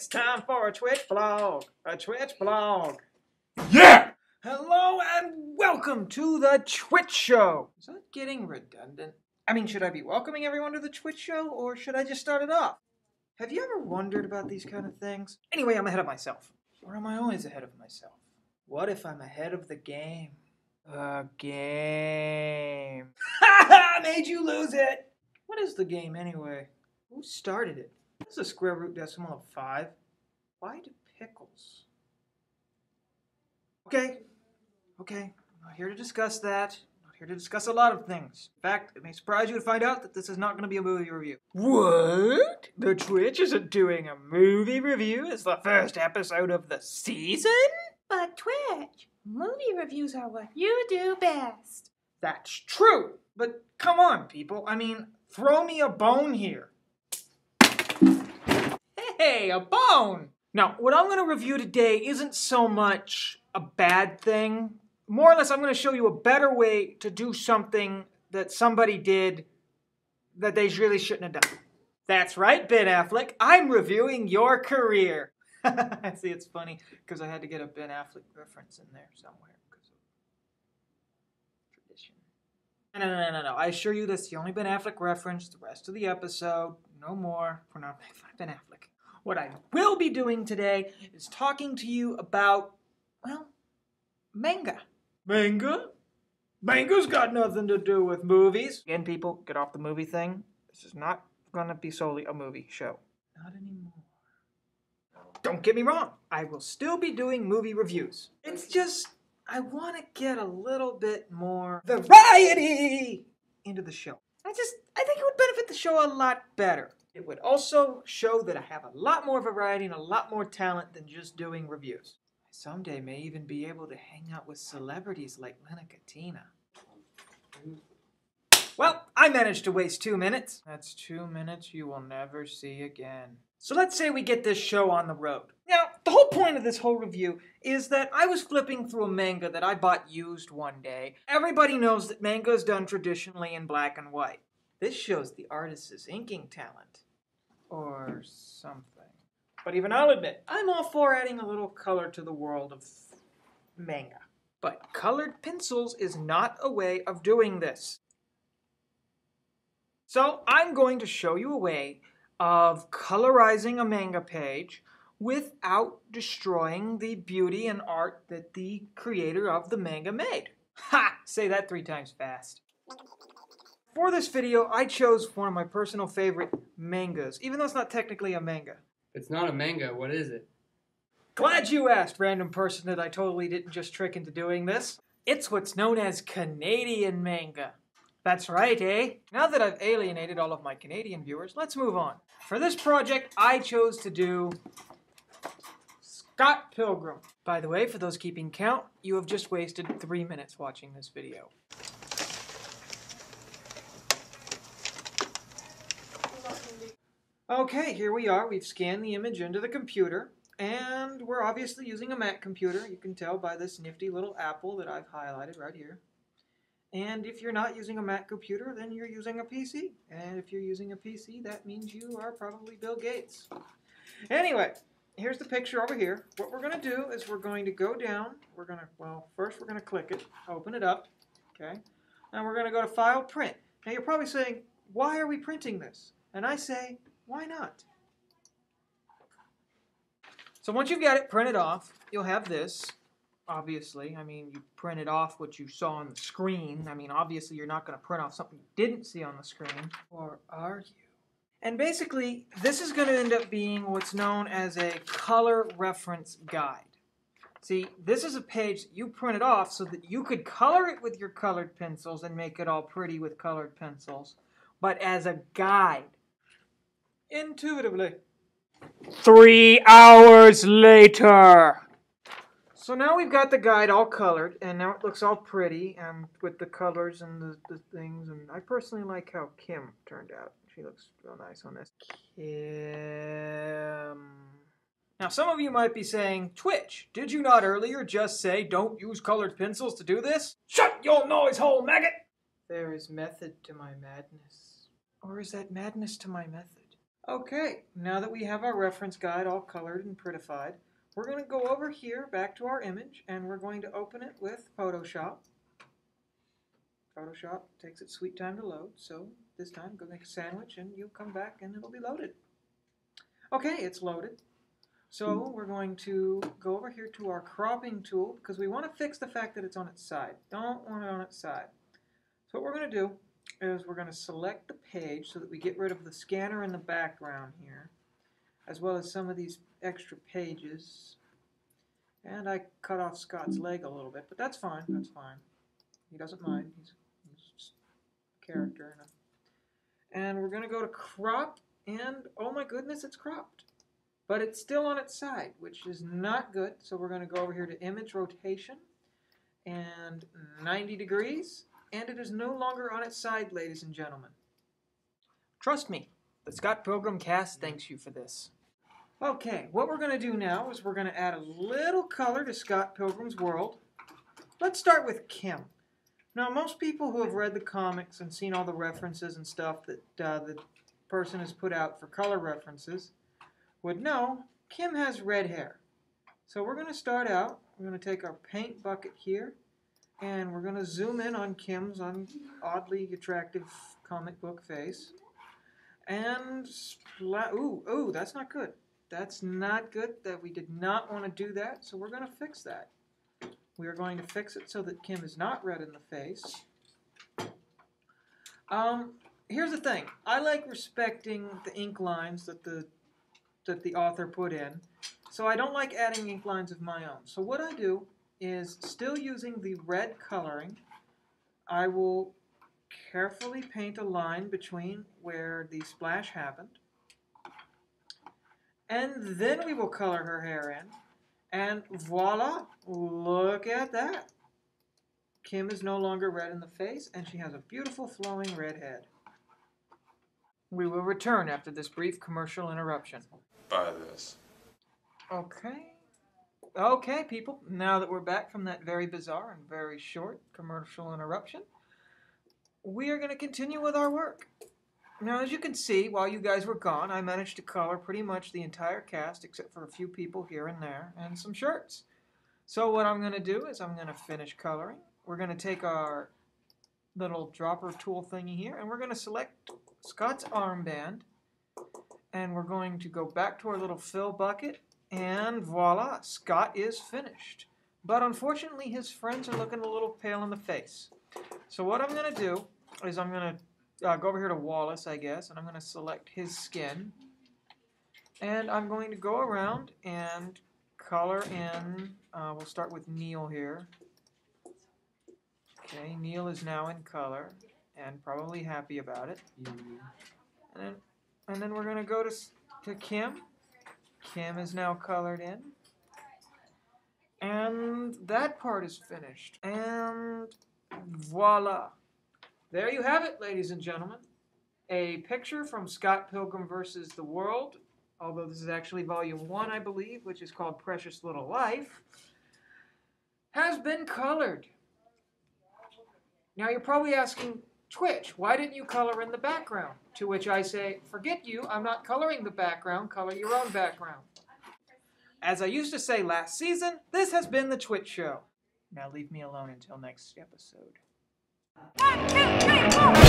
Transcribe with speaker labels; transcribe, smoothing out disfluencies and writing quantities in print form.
Speaker 1: It's time for a Twitch vlog. A Twitch vlog.
Speaker 2: Yeah!
Speaker 1: Hello and welcome to the Twitch show. Is that getting redundant? I mean, should I be welcoming everyone to the Twitch show or should I just start it off? Have you ever wondered about these kind of things? Anyway, I'm ahead of myself. Or am I always ahead of myself? What if I'm ahead of the game? The game. Ha! Made you lose it! What is the game anyway? Who started it? What's the square root decimal of 5? Why do pickles? Okay, I'm not here to discuss that. I'm not here to discuss a lot of things. In fact, it may surprise you to find out that this is not going to be a movie review. What? The Twitch isn't doing a movie review? It's the first episode of the season?
Speaker 3: But Twitch, movie reviews are what you do best.
Speaker 1: That's true, but come on, people. I mean, throw me a bone here. Hey, a bone! Now, what I'm going to review today isn't so much a bad thing. More or less, I'm going to show you a better way to do something that somebody did that they really shouldn't have done. That's right, Ben Affleck. I'm reviewing your career. See, it's funny because I had to get a Ben Affleck reference in there somewhere because of tradition. No. I assure you that's the only Ben Affleck reference. The rest of the episode, no more. We're not making fun of Ben Affleck. What I will be doing today is talking to you about, well, manga. Manga? Manga's got nothing to do with movies. Again, people, get off the movie thing. This is not going to be solely a movie show. Not anymore. Don't get me wrong. I will still be doing movie reviews. It's just, I want to get a little bit more variety into the show. I think it would benefit the show a lot better. It would also show that I have a lot more variety and a lot more talent than just doing reviews. I someday may even be able to hang out with celebrities like Lena Katina. Well, I managed to waste 2 minutes. That's 2 minutes you will never see again. So let's say we get this show on the road. Now, the whole point of this whole review is that I was flipping through a manga that I bought used one day. Everybody knows that manga is done traditionally in black and white. This shows the artist's inking talent. Or something. But even I'll admit, I'm all for adding a little color to the world of manga. But colored pencils is not a way of doing this. So I'm going to show you a way of colorizing a manga page without destroying the beauty and art that the creator of the manga made. Ha! Say that 3 times fast. For this video, I chose one of my personal favorite mangas, even though it's not technically a manga.
Speaker 2: It's not a manga, what is it?
Speaker 1: Glad you asked, random person that I totally didn't just trick into doing this. It's what's known as Canadian manga. That's right, eh? Now that I've alienated all of my Canadian viewers, let's move on. For this project, I chose to do Scott Pilgrim. By the way, for those keeping count, you have just wasted 3 minutes watching this video. Okay, here we are. We've scanned the image into the computer, and we're obviously using a Mac computer. You can tell by this nifty little apple that I've highlighted right here. And if you're not using a Mac computer, then you're using a PC. And if you're using a PC, that means you are probably Bill Gates. Anyway, here's the picture over here. What we're going to do is we're going to go down. First we're going to click it, open it up, okay? And we're going to go to File, Print. Now you're probably saying, why are we printing this? And I say, why not? So once you've got it printed off, you'll have this. Obviously, I mean, you printed off what you saw on the screen. I mean, obviously, you're not going to print off something you didn't see on the screen. Or are you? And basically, this is going to end up being what's known as a color reference guide. See, this is a page that you printed off so that you could color it with your colored pencils and make it all pretty with colored pencils, but as a guide. Intuitively. 3 hours later. So now we've got the guide all colored, and now it looks all pretty, and with the colors and the things, and I personally like how Kim turned out. She looks real nice on this. Kim. Now some of you might be saying, Twitch, did you not earlier just say don't use colored pencils to do this? Shut your noise hole, maggot! There is method to my madness. Or is that madness to my method? Okay, now that we have our reference guide all colored and prettified, we're going to go over here back to our image and we're going to open it with Photoshop. Photoshop takes its sweet time to load, so this time go make a sandwich and you'll come back and it'll be loaded. Okay, it's loaded. So we're going to go over here to our cropping tool because we want to fix the fact that it's on its side. Don't want it on its side. So what we're going to do is we're going to select the page so that we get rid of the scanner in the background here, as well as some of these extra pages. And I cut off Scott's leg a little bit, but that's fine, that's fine. He doesn't mind, he's just a character. And we're going to go to crop, and oh my goodness, it's cropped. But it's still on its side, which is not good, so we're going to go over here to image rotation, and 90 degrees. And it is no longer on its side, ladies and gentlemen. Trust me, the Scott Pilgrim cast thanks you for this. Okay, what we're going to do now is we're going to add a little color to Scott Pilgrim's world. Let's start with Kim. Now, most people who have read the comics and seen all the references and stuff that the person has put out for color references would know Kim has red hair. So we're going to start out, we're going to take our paint bucket here, and we're going to zoom in on Kim's oddly attractive comic book face. And, ooh, that's not good. That's not good. That we did not want to do that, so we're going to fix that. We are going to fix it so that Kim is not red in the face. Here's the thing. I like respecting the ink lines that the author put in, so I don't like adding ink lines of my own. So what I do is, still using the red coloring, I will carefully paint a line between where the splash happened. And then we will color her hair in. And voila, look at that. Kim is no longer red in the face, and she has a beautiful flowing red head. We will return after this brief commercial interruption.
Speaker 4: Buy this.
Speaker 1: Okay, people, now that we're back from that very bizarre and very short commercial interruption, we are going to continue with our work. Now, as you can see, while you guys were gone, I managed to color pretty much the entire cast, except for a few people here and there, and some shirts. So what I'm going to do is I'm going to finish coloring. We're going to take our little dropper tool thingy here, and we're going to select Scott's armband, and we're going to go back to our little fill bucket, and voila, Scott is finished. But unfortunately, his friends are looking a little pale in the face. So what I'm going to do is I'm going to go over here to Wallace, I guess, and I'm going to select his skin. And I'm going to go around and color in, we'll start with Neil here. Okay, Neil is now in color, and probably happy about it. And then we're going to go to Kim. Kim is now colored in. And that part is finished. And voila. There you have it, ladies and gentlemen. A picture from Scott Pilgrim vs. the World, although this is actually volume 1, I believe, which is called Precious Little Life, has been colored. Now you're probably asking, Twitch, why didn't you color in the background? To which I say, forget you, I'm not coloring the background, color your own background. As I used to say last season, this has been the Twitch Show. Now leave me alone until next episode.
Speaker 3: 1, 2, 3, 4.